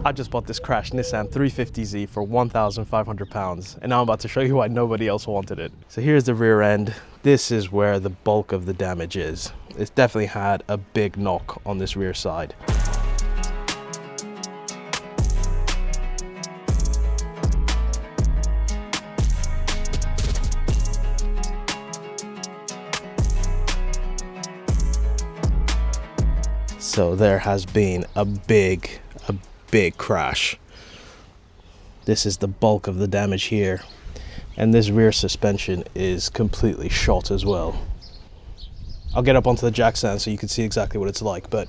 I just bought this crashed Nissan 350Z for £1,500, and now I'm about to show you why nobody else wanted it. So here's the rear end. This is where the bulk of the damage is. It's definitely had a big knock on this rear side. So there has been a big crash. This is the bulk of the damage here, and this rear suspension is completely shot as well. I'll get up onto the jack stand so you can see exactly what it's like, but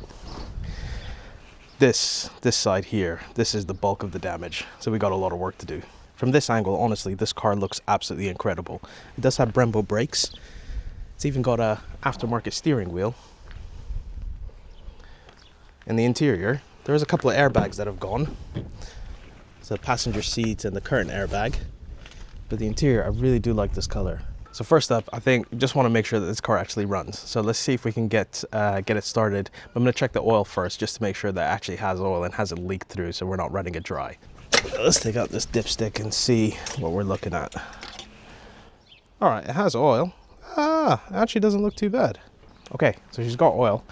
this side here, this is the bulk of the damage, so we got a lot of work to do. From this angle, honestly, this car looks absolutely incredible. It does have Brembo brakes. It's even got a aftermarket steering wheel. In the interior, there's a couple of airbags that have gone. It's the passenger seat and the curtain airbag. But the interior, I really do like this color. So first up, I think just want to make sure that this car actually runs. So let's see if we can get it started. I'm going to check the oil first just to make sure that it actually has oil and hasn't leaked through, so we're not running it dry. Let's take out this dipstick and see what we're looking at. All right, it has oil. It actually doesn't look too bad. Okay, so she's got oil.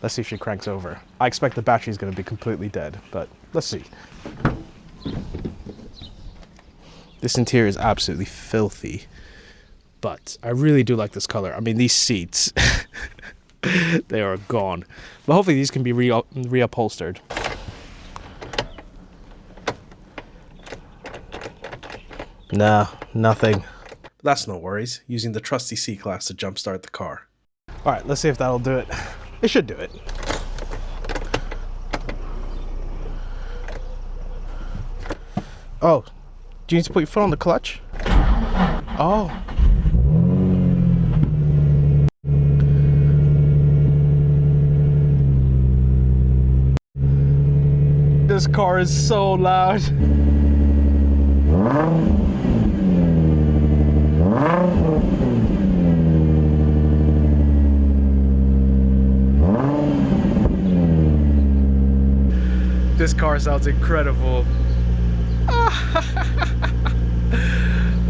Let's see if she cranks over. I expect the battery's going to be completely dead, but let's see. This interior is absolutely filthy, but I really do like this color. I mean, these seats, they are gone. But hopefully these can be reupholstered. Nah, nothing. That's no worries. Using the trusty C-Class to jumpstart the car. All right, let's see if that'll do it. It should do it. Oh, do you need to put your foot on the clutch? Oh. This car is so loud. This car sounds incredible.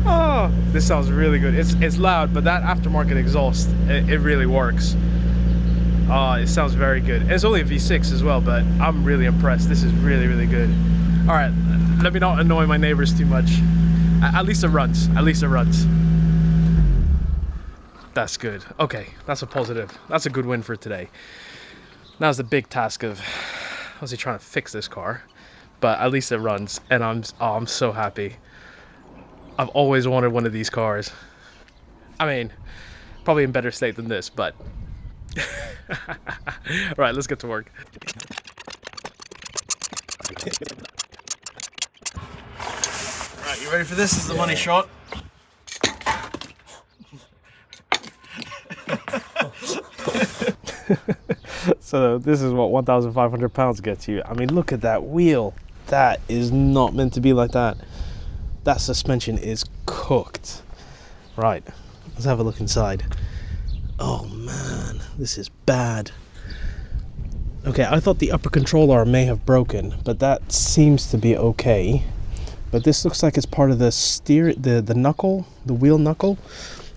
Oh, this sounds really good. It's loud, but that aftermarket exhaust, it really works. It sounds very good. And it's only a V6 as well, but I'm really impressed. This is really good. All right, let me not annoy my neighbors too much. At least it runs. At least it runs. That's good. Okay, that's a positive. That's a good win for today. Now's the big task of obviously trying to fix this car, but at least it runs, and I'm so happy. I've always wanted one of these cars. I mean, probably in better state than this, but right, let's get to work. Right, you ready for this? This is the money shot. So this is what 1,500 pounds gets you. I mean, look at that wheel. That is not meant to be like that. That suspension is cooked. Right, let's have a look inside. Oh man, this is bad. Okay, I thought the upper control arm may have broken, but that seems to be okay. But this looks like it's part of the the knuckle, the wheel knuckle,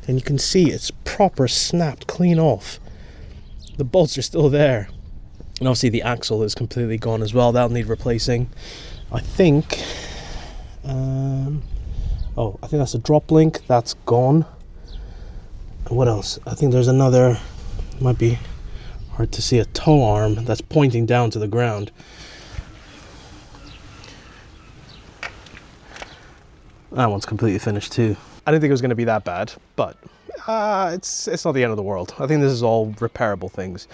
and you can see it's proper snapped clean off. The bolts are still there, and obviously the axle is completely gone as well. That'll need replacing. I think I think that's a drop link. That's gone. And what else? I think there's another, might be hard to see, a tow arm that's pointing down to the ground. That one's completely finished too. I didn't think it was going to be that bad, but it's not the end of the world. I think this is all repairable things.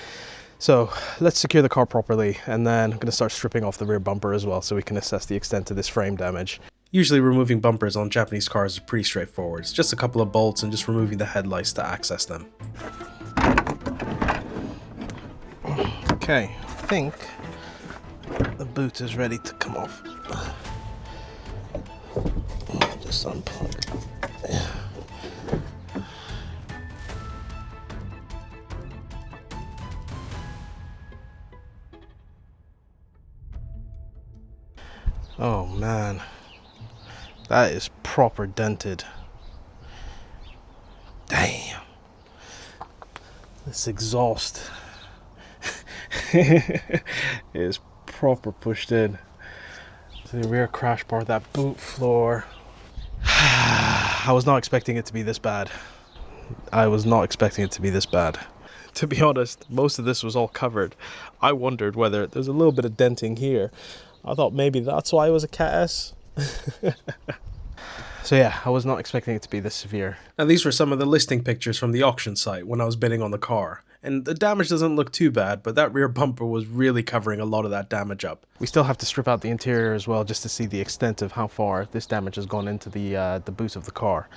So let's secure the car properly, and then I'm going to start stripping off the rear bumper as well so we can assess the extent of this frame damage. Usually removing bumpers on Japanese cars is pretty straightforward. It's just a couple of bolts and just removing the headlights to access them. Okay, I think the boot is ready to come off. Just unplug. Oh man, that is proper dented. Damn. This exhaust is proper pushed in. So the rear crash bar, that boot floor. I was not expecting it to be this bad. I was not expecting it to be this bad. To be honest, most of this was all covered. I wondered whether there's a little bit of denting here. I thought maybe that's why it was a Cat S. So yeah, I was not expecting it to be this severe. Now these were some of the listing pictures from the auction site when I was bidding on the car. And the damage doesn't look too bad, but that rear bumper was really covering a lot of that damage up. We still have to strip out the interior as well just to see the extent of how far this damage has gone into the boot of the car.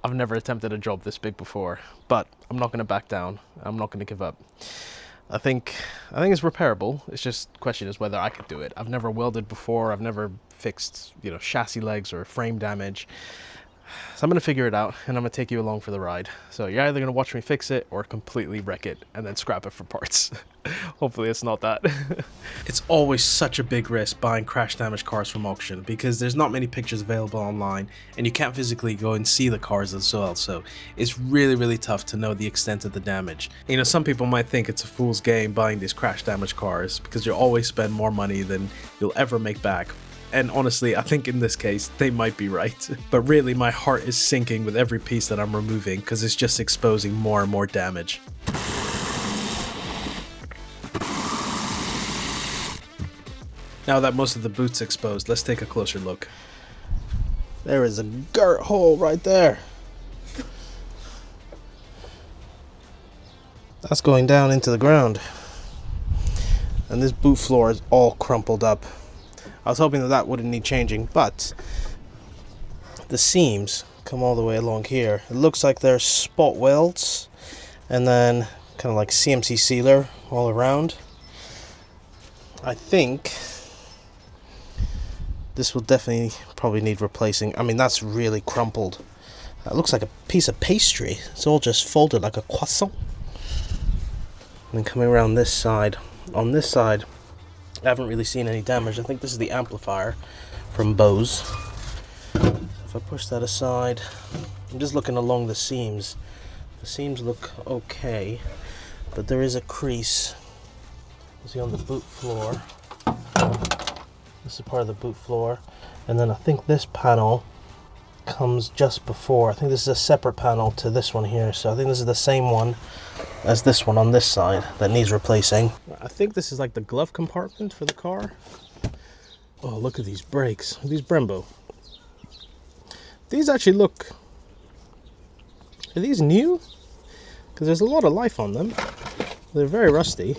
I've never attempted a job this big before, but I'm not going to back down. I'm not going to give up. I think it's repairable. It's just question is whether I could do it. I've never welded before. I've never fixed, chassis legs or frame damage. So I'm going to figure it out, and I'm going to take you along for the ride. So you're either going to watch me fix it or completely wreck it and then scrap it for parts. Hopefully it's not that. It's always such a big risk buying crash damaged cars from auction because there's not many pictures available online and you can't physically go and see the cars as well. So it's really tough to know the extent of the damage. Some people might think it's a fool's game buying these crash damaged cars because you'll always spend more money than you'll ever make back. And honestly, I think in this case, they might be right. But really, my heart is sinking with every piece that I'm removing because it's just exposing more and more damage. Now that most of the boot's exposed, let's take a closer look. There is a girt hole right there. That's going down into the ground. And this boot floor is all crumpled up. I was hoping that wouldn't need changing, but the seams come all the way along here. It looks like there's spot welds and then kind of like CMC sealer all around. I think this will definitely probably need replacing. I mean, that's really crumpled. That looks like a piece of pastry. It's all just folded like a croissant. And then coming around this side, on this side, I haven't really seen any damage. I think this is the amplifier from Bose. If I push that aside, I'm just looking along the seams. The seams look okay, but there is a crease. You see on the boot floor. This is part of the boot floor. And then I think this panel comes just before. I think this is a separate panel to this one here. So I think this is the same one as this one on this side that needs replacing. I think this is like the glove compartment for the car. Oh, look at these brakes. These Brembo. These actually look... Are these new? Because there's a lot of life on them. They're very rusty.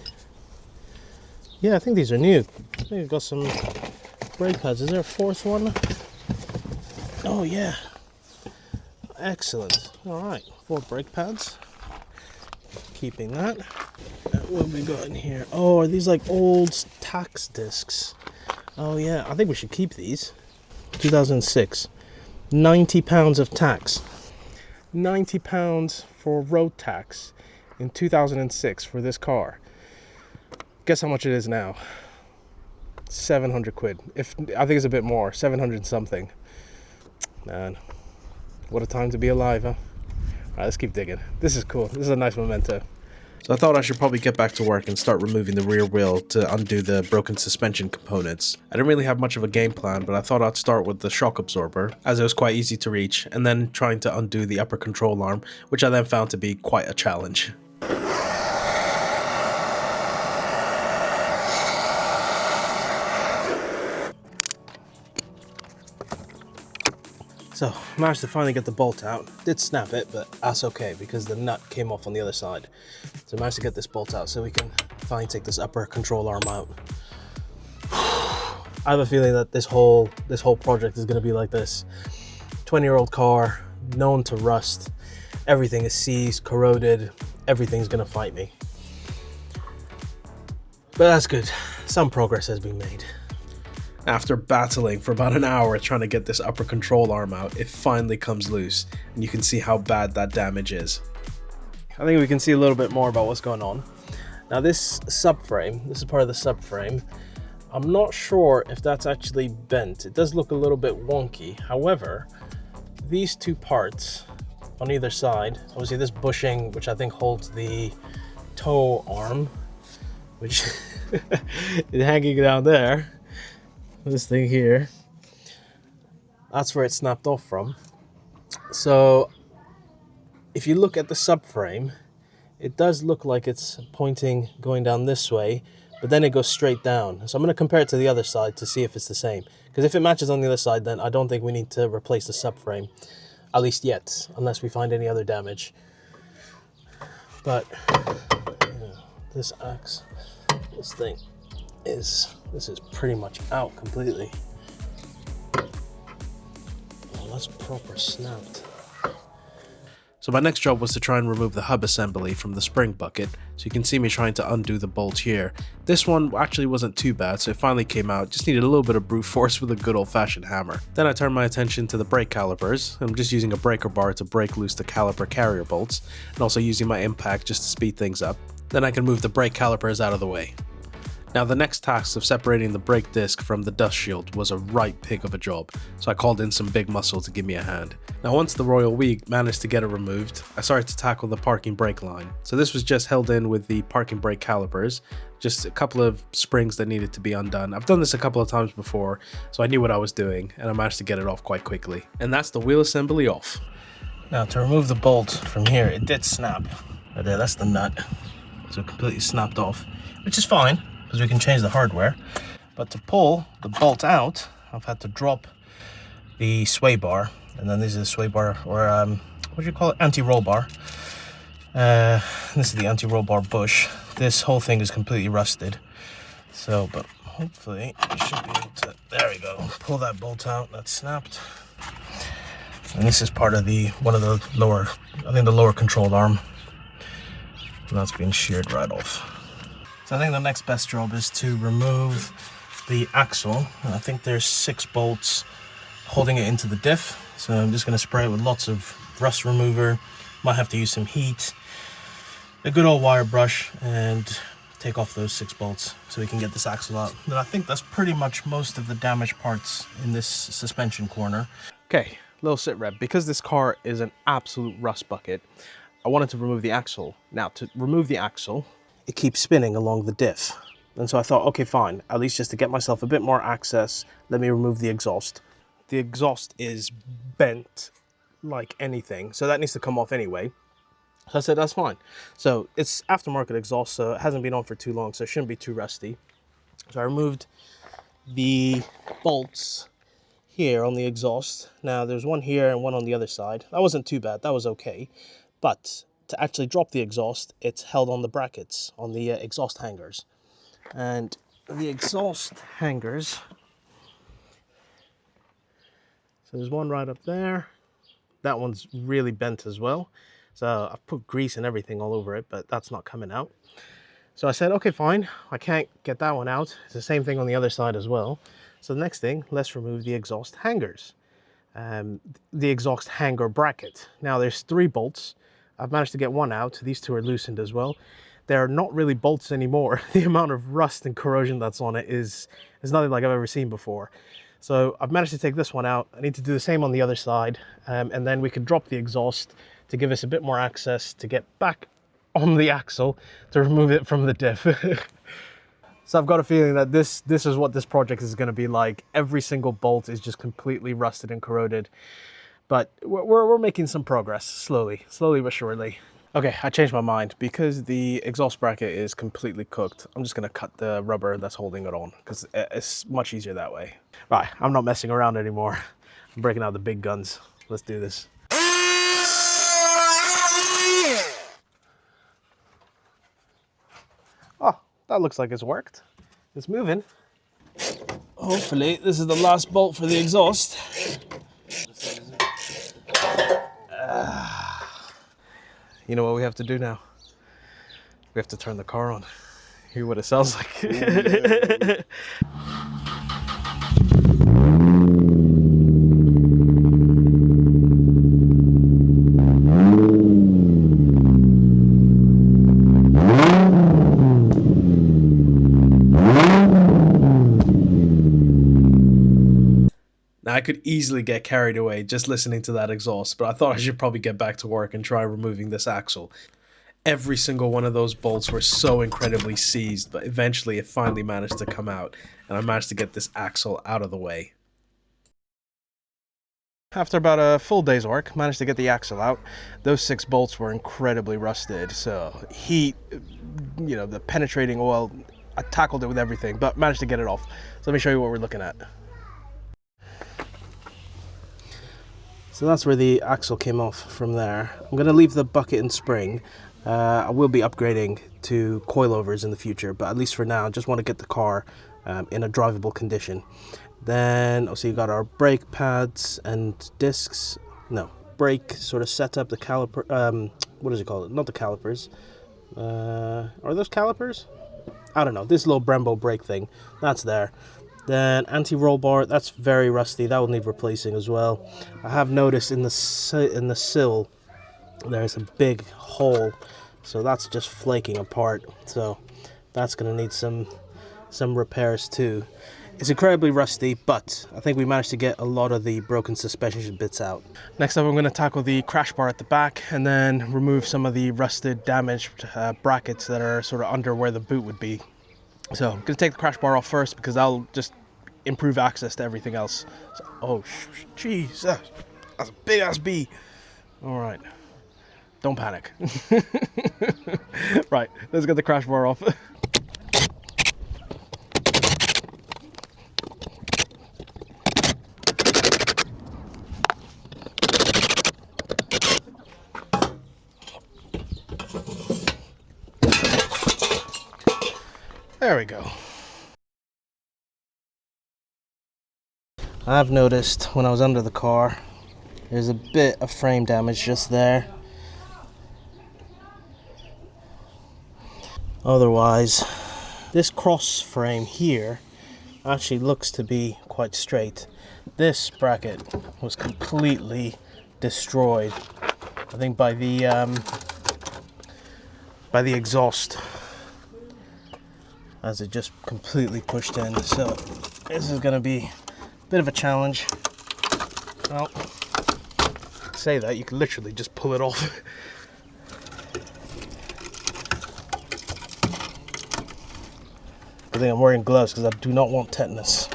Yeah, I think these are new. I think I've got some brake pads. Is there a fourth one? Oh, yeah. Excellent. All right, 4 brake pads. Keeping that. What have we got in here? Oh, are these like old tax discs? Oh yeah, I think we should keep these. 2006. £90 of tax. £90 for road tax in 2006 for this car. Guess how much it is now? 700 quid. I think it's a bit more, 700 something. Man, what a time to be alive, huh? Alright, let's keep digging. This is cool. This is a nice memento. So I thought I should probably get back to work and start removing the rear wheel to undo the broken suspension components. I didn't really have much of a game plan, but I thought I'd start with the shock absorber, as it was quite easy to reach, and then trying to undo the upper control arm, which I then found to be quite a challenge. So, managed to finally get the bolt out. Did snap it, but that's okay because the nut came off on the other side. So managed to get this bolt out so we can finally take this upper control arm out. I have a feeling that this whole project is going to be like this. 20-year-old car, known to rust. Everything is seized, corroded. Everything's going to fight me. But that's good. Some progress has been made. After battling for about an hour trying to get this upper control arm out, it finally comes loose, and you can see how bad that damage is. I think we can see a little bit more about what's going on. Now this subframe, this is part of the subframe. I'm not sure if that's actually bent. It does look a little bit wonky. However, these two parts on either side, obviously this bushing, which I think holds the toe arm, which is hanging down there, this thing here, that's where it snapped off from. So if you look at the subframe, it does look like it's pointing, going down this way, but then it goes straight down. So I'm going to compare it to the other side to see if it's the same. Because if it matches on the other side, then I don't think we need to replace the subframe, at least yet, unless we find any other damage. But yeah, this axe, this thing is, this is pretty much out completely. Oh, that's proper snapped. So my next job was to try and remove the hub assembly from the spring bucket, so you can see me trying to undo the bolt here. This one actually wasn't too bad, so it finally came out, just needed a little bit of brute force with a good old-fashioned hammer. Then I turned my attention to the brake calipers. I'm just using a breaker bar to break loose the caliper carrier bolts, and also using my impact just to speed things up. Then I can move the brake calipers out of the way. Now the next task of separating the brake disc from the dust shield was a right pig of a job, so I called in some big muscle to give me a hand. Now once the Royal We managed to get it removed, I started to tackle the parking brake line. So this was just held in with the parking brake calipers, just a couple of springs that needed to be undone. I've done this a couple of times before, so I knew what I was doing, and I managed to get it off quite quickly. And that's the wheel assembly off. Now to remove the bolt from here, it did snap. Right there, that's the nut. So it completely snapped off, which is fine, because we can change the hardware. But to pull the bolt out, I've had to drop the sway bar, and then this is a sway bar, or what do you call it, anti-roll bar. This is the anti-roll bar bush. This whole thing is completely rusted, so but hopefully I should be able to, there we go, pull that bolt out. That's snapped, and this is part of the one of the lower, I think the lower control arm, and that's being sheared right off. So I think the next best job is to remove the axle. And I think there's 6 bolts holding it into the diff. So I'm just going to spray it with lots of rust remover. Might have to use some heat, a good old wire brush, and take off those 6 bolts so we can get this axle out. And I think that's pretty much most of the damaged parts in this suspension corner. Okay, little sit rep. Because this car is an absolute rust bucket, I wanted to remove the axle. Now to remove the axle, it keeps spinning along the diff. And so I thought, okay, fine, at least just to get myself a bit more access, let me remove the exhaust. The exhaust is bent like anything, so that needs to come off anyway. So I said, that's fine. So it's aftermarket exhaust, so it hasn't been on for too long, so it shouldn't be too rusty. So I removed the bolts here on the exhaust. Now there's one here and one on the other side. That wasn't too bad, that was okay. But to actually drop the exhaust, it's held on the brackets, on the exhaust hangers. And the exhaust hangers, so there's one right up there. That one's really bent as well. So I've put grease and everything all over it, but that's not coming out. So I said, okay, fine, I can't get that one out. It's the same thing on the other side as well. So the next thing, let's remove the exhaust hangers. The exhaust hanger bracket. Now there's 3 bolts. I've managed to get one out. These 2 are loosened as well. They're not really bolts anymore. The amount of rust and corrosion that's on it is nothing like I've ever seen before. So I've managed to take this one out. I need to do the same on the other side, and then we can drop the exhaust to give us a bit more access to get back on the axle to remove it from the diff. So I've got a feeling that this is what this project is going to be like. Every single bolt is just completely rusted and corroded. But we're making some progress, slowly but surely. Okay, I changed my mind. Because the exhaust bracket is completely cooked, I'm just gonna cut the rubber that's holding it on, because it's much easier that way. Right, I'm not messing around anymore. I'm breaking out the big guns. Let's do this. Oh, that looks like it's worked. It's moving. Hopefully, this is the last bolt for the exhaust. You know what we have to do now? We have to turn the car on. Hear what it sounds like. Now, I could easily get carried away just listening to that exhaust, but I thought I should probably get back to work and try removing this axle. Every single one of those bolts were so incredibly seized, but eventually it finally managed to come out, and I managed to get this axle out of the way. After about a full day's work, managed to get the axle out. Those 6 bolts were incredibly rusted, so heat, you know, the penetrating oil, I tackled it with everything, but managed to get it off. So let me show you what we're looking at. So that's where the axle came off from there. I'm going to leave the bucket and spring. I will be upgrading to coilovers in the future, but at least for now, I just want to get the car in a drivable condition. Then, so you got our brake pads and discs. No, brake sort of setup, the caliper, what does it call it? Not the calipers. Are those calipers? I don't know. This little Brembo brake thing, that's there. Then anti-roll bar, that's very rusty. That will need replacing as well. I have noticed in the sill, there's a big hole. So that's just flaking apart. So that's going to need some repairs too. It's incredibly rusty, but I think we managed to get a lot of the broken suspension bits out. Next up, I'm going to tackle the crash bar at the back and then remove some of the rusted, damaged brackets that are sort of under where the boot would be. So I'm going to take the crash bar off first because that'll just improve access to everything else. So, oh, jeez, that's a big ass bee. All right, don't panic. Right, let's get the crash bar off. There we go. I've noticed when I was under the car, there's a bit of frame damage just there. Otherwise, this cross frame here actually looks to be quite straight. This bracket was completely destroyed, I think by the exhaust, as it just completely pushed in. So this is going to be a bit of a challenge. Well, say that, you can literally just pull it off. I think I'm wearing gloves because I do not want tetanus.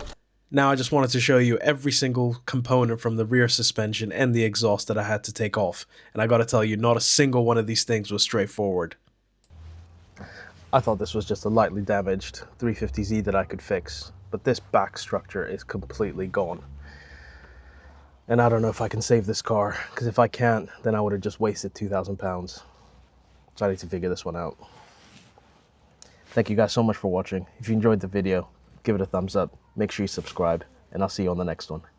Now I just wanted to show you every single component from the rear suspension and the exhaust that I had to take off. And I gotta tell you, not a single one of these things was straightforward. I thought this was just a lightly damaged 350Z that I could fix, but this back structure is completely gone. And I don't know if I can save this car, because if I can't, then I would have just wasted £2,000. So I need to figure this one out. Thank you guys so much for watching. If you enjoyed the video, give it a thumbs up, make sure you subscribe, and I'll see you on the next one.